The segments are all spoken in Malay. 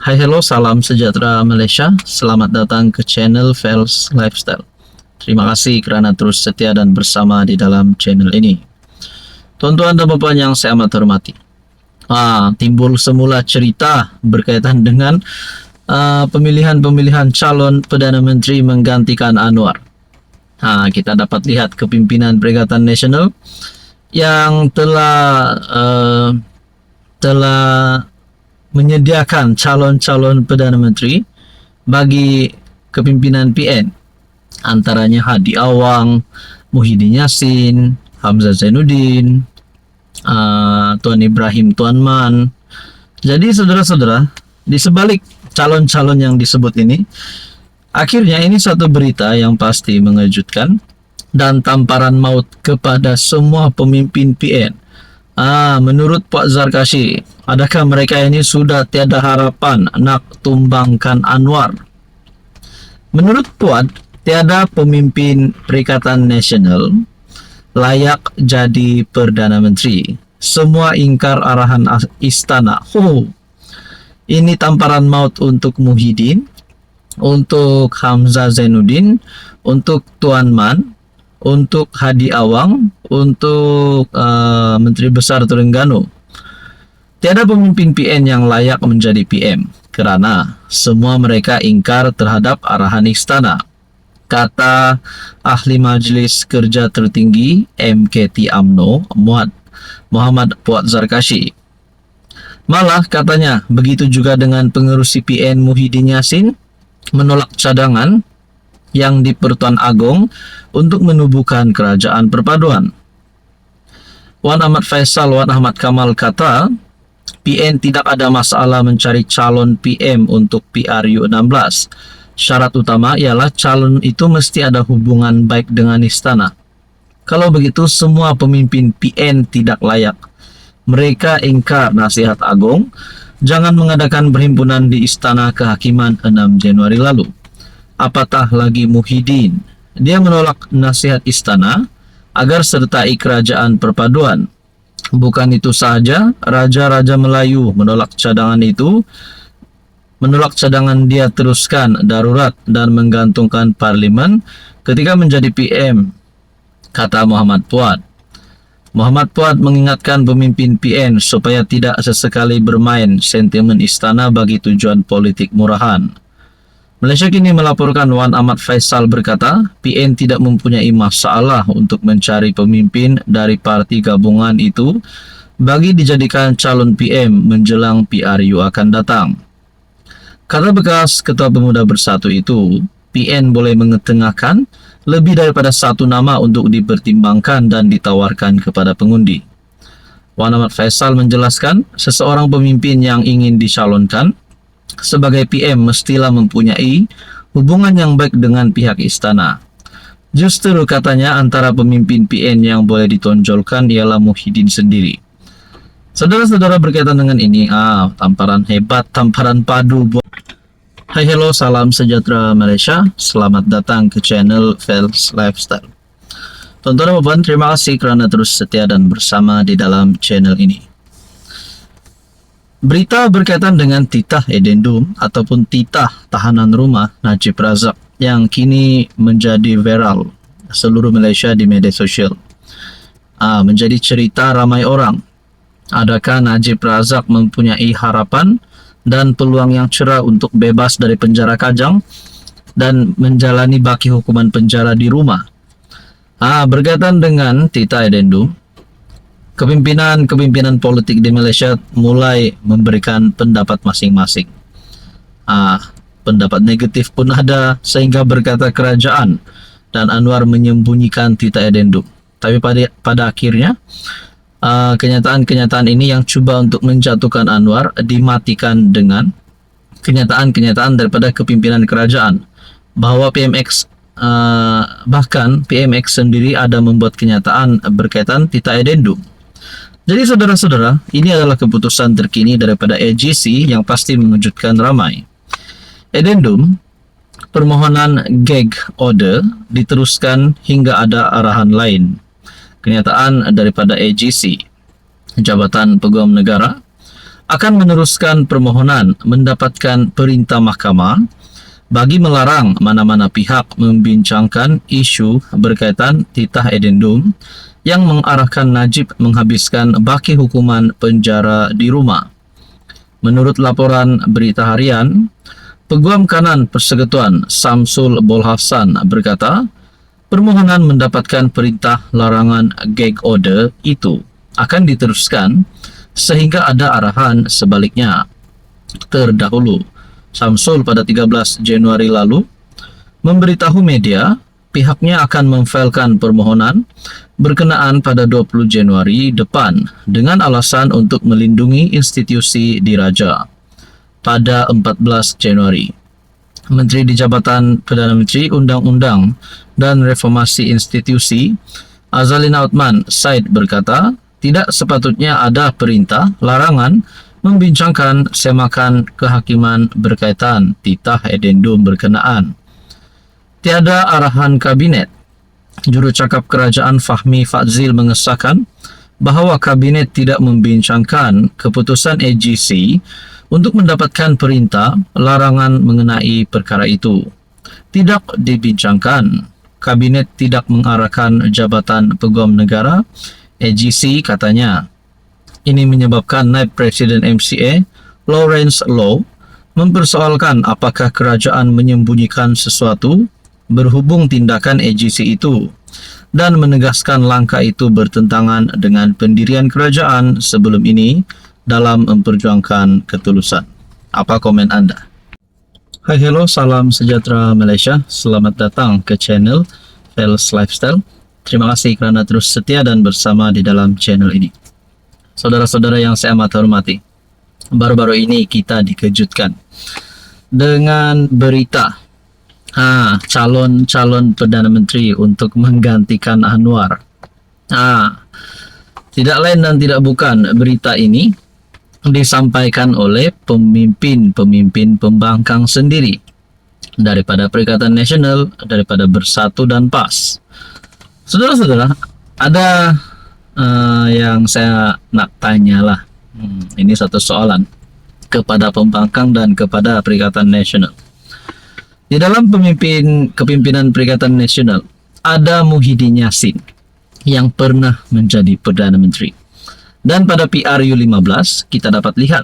Hai hello, salam sejahtera Malaysia. Selamat datang ke channel Fels Lifestyle. Terima kasih kerana terus setia dan bersama di dalam channel ini. Tuan-tuan dan puan yang saya amat hormati. Timbul semula cerita berkaitan dengan pemilihan calon Perdana Menteri menggantikan Anwar. Kita dapat lihat kepimpinan Perikatan Nasional yang telah menyediakan calon-calon Perdana Menteri bagi kepimpinan PN, antaranya Hadi Awang, Muhyiddin Yassin, Hamzah Zainuddin, Tuan Ibrahim Tuan Man. Jadi saudara-saudara, di sebalik calon-calon yang disebut ini, akhirnya ini satu berita yang pasti mengejutkan dan tamparan maut kepada semua pemimpin PN. Menurut Puan Zarkashi, adakah mereka ini sudah tiada harapan nak tumbangkan Anwar? Menurut Puan, tiada pemimpin Perikatan Nasional layak jadi Perdana Menteri. Semua ingkar arahan istana. Ini tamparan maut untuk Muhyiddin, untuk Hamzah Zainuddin, untuk Tuan Man, untuk Hadi Awang, untuk Menteri Besar Terengganu. Tiada pemimpin PN yang layak menjadi PM kerana semua mereka ingkar terhadap arahan istana, kata Ahli Majlis Kerja Tertinggi MKT UMNO Muhammad Puan Zarkashi. Malah katanya begitu juga dengan pengerusi PN Muhyiddin Yassin menolak cadangan yang di Pertuan Agong untuk menubuhkan kerajaan perpaduan. Wan Ahmad Faisal Wan Ahmad Kamal kata PN tidak ada masalah mencari calon PM untuk PRU 16. Syarat utama ialah calon itu mesti ada hubungan baik dengan istana. Kalau begitu semua pemimpin PN tidak layak. Mereka ingkar nasihat Agong jangan mengadakan perhimpunan di Istana Kehakiman 6 Januari lalu. Apatah lagi Muhyiddin, dia menolak nasihat istana agar sertai kerajaan perpaduan. Bukan itu sahaja, Raja-Raja Melayu menolak cadangan itu, menolak cadangan dia teruskan darurat dan menggantungkan parlimen ketika menjadi PM, kata Muhammad Puan. Muhammad Puan mengingatkan pemimpin PN supaya tidak sesekali bermain sentimen istana bagi tujuan politik murahan. Malaysia kini melaporkan Wan Ahmad Faisal berkata, PN tidak mempunyai masalah untuk mencari pemimpin dari parti gabungan itu bagi dijadikan calon PM menjelang PRU akan datang. Kata bekas Ketua Pemuda Bersatu itu, PN boleh mengetengahkan lebih daripada satu nama untuk dipertimbangkan dan ditawarkan kepada pengundi. Wan Ahmad Faisal menjelaskan, seseorang pemimpin yang ingin dicalonkan sebagai PM mestilah mempunyai hubungan yang baik dengan pihak istana. Justru katanya antara pemimpin PN yang boleh ditonjolkan ialah Muhyiddin sendiri. Saudara-saudara, berkaitan dengan ini, tamparan hebat, tamparan padu buat. Hai hello, salam sejahtera Malaysia. Selamat datang ke channel Fels Lifestyle. Tuan-tuan dan puan, terima kasih kerana terus setia dan bersama di dalam channel ini. Berita berkaitan dengan titah edendum ataupun titah tahanan rumah Najib Razak yang kini menjadi viral seluruh Malaysia di media sosial. Menjadi cerita ramai orang. Adakah Najib Razak mempunyai harapan dan peluang yang cerah untuk bebas dari penjara Kajang dan menjalani baki hukuman penjara di rumah? Berkaitan dengan titah edendum, kepimpinan politik di Malaysia mulai memberikan pendapat masing-masing. Pendapat negatif pun ada sehingga berkata kerajaan dan Anwar menyembunyikan titah edendum. Tapi pada akhirnya kenyataan-kenyataan ini yang cuba untuk menjatuhkan Anwar dimatikan dengan kenyataan-kenyataan daripada kepimpinan kerajaan bahawa bahkan PMX sendiri ada membuat kenyataan berkaitan titah edendum. Jadi saudara-saudara, ini adalah keputusan terkini daripada AGC yang pasti mengejutkan ramai. Edendum, permohonan gag order diteruskan hingga ada arahan lain. Kenyataan daripada AGC, Jabatan Peguam Negara, akan meneruskan permohonan mendapatkan perintah mahkamah bagi melarang mana-mana pihak membincangkan isu berkaitan titah edendum yang mengarahkan Najib menghabiskan baki hukuman penjara di rumah. Menurut laporan Berita Harian, Peguam Kanan Persekutuan Samsul Bolhassan berkata, permohonan mendapatkan perintah larangan gag order itu akan diteruskan sehingga ada arahan sebaliknya. Terdahulu, Samsul pada 13 Januari lalu memberitahu media pihaknya akan memfailkan permohonan berkenaan pada 20 Januari depan dengan alasan untuk melindungi institusi diraja. Pada 14 Januari, Menteri di Jabatan Perdana Menteri Undang-Undang dan Reformasi Institusi Azalina Othman Said berkata, tidak sepatutnya ada perintah larangan membincangkan semakan kehakiman berkaitan titah edendum berkenaan. Tiada arahan kabinet. Jurucakap Kerajaan Fahmi Fadzil mengesahkan bahawa kabinet tidak membincangkan keputusan AGC untuk mendapatkan perintah larangan mengenai perkara itu. Tidak dibincangkan. Kabinet tidak mengarahkan Jabatan Peguam Negara, AGC katanya. Ini menyebabkan Naib Presiden MCA, Lawrence Low, mempersoalkan apakah kerajaan menyembunyikan sesuatu berhubung tindakan AGC itu dan menegaskan langkah itu bertentangan dengan pendirian kerajaan sebelum ini dalam memperjuangkan ketulusan. Apa komen anda? Hai, hello, salam sejahtera Malaysia. Selamat datang ke channel Fels Lifestyle. Terima kasih kerana terus setia dan bersama di dalam channel ini. Saudara-saudara yang saya amat hormati, baru-baru ini kita dikejutkan dengan berita calon Perdana Menteri untuk menggantikan Anwar. Tidak lain dan tidak bukan, berita ini disampaikan oleh pemimpin pembangkang sendiri daripada Perikatan Nasional, daripada Bersatu dan PAS. Saudara-saudara, ada yang saya nak tanyalah. Ini satu soalan kepada pembangkang dan kepada Perikatan Nasional. Di dalam kepimpinan Perikatan Nasional ada Muhyiddin Yassin yang pernah menjadi Perdana Menteri. Dan pada PRU15 kita dapat lihat,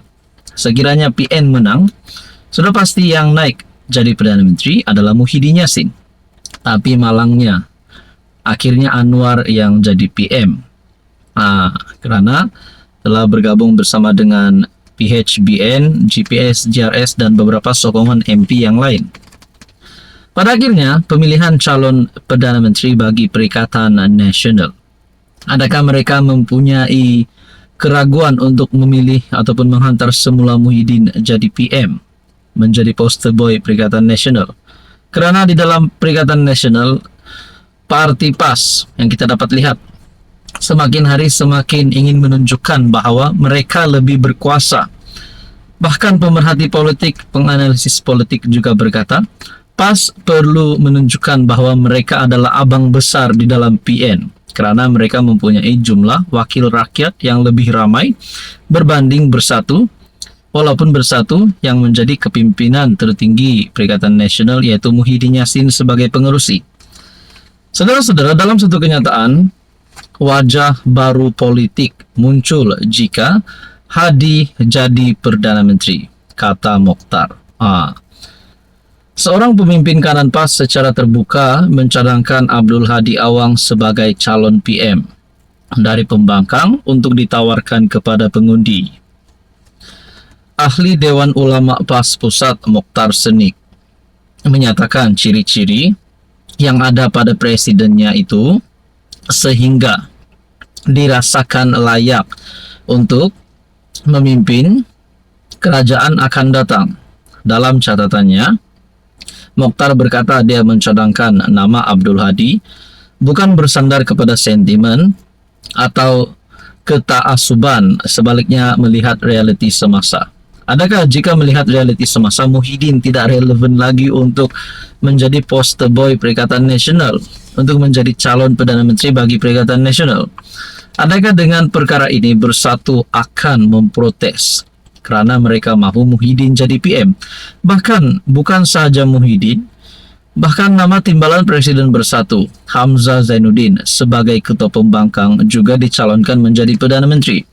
sekiranya PN menang, sudah pasti yang naik jadi Perdana Menteri adalah Muhyiddin Yassin. Tapi malangnya, akhirnya Anwar yang jadi PM. Kerana telah bergabung bersama dengan PHBN, GPS, JRS dan beberapa sokongan MP yang lain. Pada akhirnya, pemilihan calon Perdana Menteri bagi Perikatan Nasional. Adakah mereka mempunyai keraguan untuk memilih ataupun menghantar semula Muhyiddin jadi PM, menjadi poster boy Perikatan Nasional? Kerana di dalam Perikatan Nasional, parti PAS yang kita dapat lihat semakin hari semakin ingin menunjukkan bahawa mereka lebih berkuasa. Bahkan pemerhati politik, penganalisis politik juga berkata, PAS perlu menunjukkan bahawa mereka adalah abang besar di dalam PN kerana mereka mempunyai jumlah wakil rakyat yang lebih ramai berbanding Bersatu, walaupun Bersatu yang menjadi kepimpinan tertinggi Perikatan Nasional iaitu Muhyiddin Yassin sebagai pengerusi. Saudara-saudara, dalam satu kenyataan, wajah baru politik muncul jika Hadi jadi Perdana Menteri, kata Mokhtar. Seorang pemimpin kanan PAS secara terbuka mencadangkan Abdul Hadi Awang sebagai calon PM dari pembangkang untuk ditawarkan kepada pengundi. Ahli Dewan Ulama PAS Pusat Mokhtar Senik menyatakan ciri-ciri yang ada pada presidennya itu sehingga dirasakan layak untuk memimpin kerajaan akan datang. Dalam catatannya, Mokhtar berkata dia mencadangkan nama Abdul Hadi bukan bersandar kepada sentimen atau ketaasuban, sebaliknya melihat realiti semasa. Adakah jika melihat realiti semasa, Muhyiddin tidak relevan lagi untuk menjadi poster boy Perikatan Nasional, untuk menjadi calon Perdana Menteri bagi Perikatan Nasional? Adakah dengan perkara ini Bersatu akan memprotes kerana mereka mahu Muhyiddin jadi PM. Bahkan bukan sahaja Muhyiddin, bahkan nama Timbalan Presiden Bersatu Hamzah Zainuddin sebagai Ketua Pembangkang juga dicalonkan menjadi Perdana Menteri.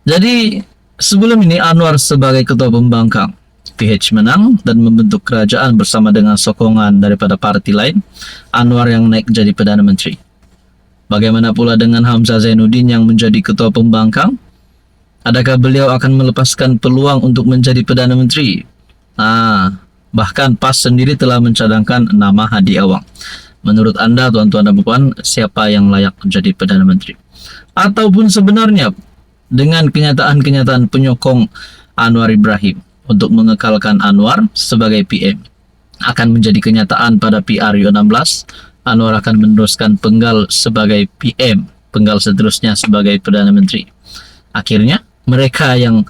Jadi sebelum ini Anwar sebagai Ketua Pembangkang, PH menang dan membentuk kerajaan bersama dengan sokongan daripada parti lain. Anwar yang naik jadi Perdana Menteri. Bagaimana pula dengan Hamzah Zainuddin yang menjadi Ketua Pembangkang? Adakah beliau akan melepaskan peluang untuk menjadi Perdana Menteri? Bahkan PAS sendiri telah mencadangkan nama Hadi Awang. Menurut anda, tuan-tuan dan puan, siapa yang layak menjadi Perdana Menteri? Ataupun sebenarnya dengan kenyataan-kenyataan penyokong Anwar Ibrahim untuk mengekalkan Anwar sebagai PM akan menjadi kenyataan pada PRU 16, Anwar akan meneruskan penggal sebagai PM, penggal seterusnya sebagai Perdana Menteri. Akhirnya mereka yang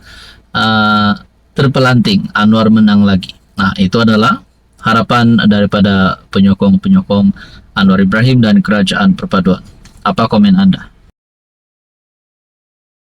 terpelanting, Anwar menang lagi. Nah, itu adalah harapan daripada penyokong-penyokong Anwar Ibrahim dan Kerajaan Perpaduan. Apa komen anda?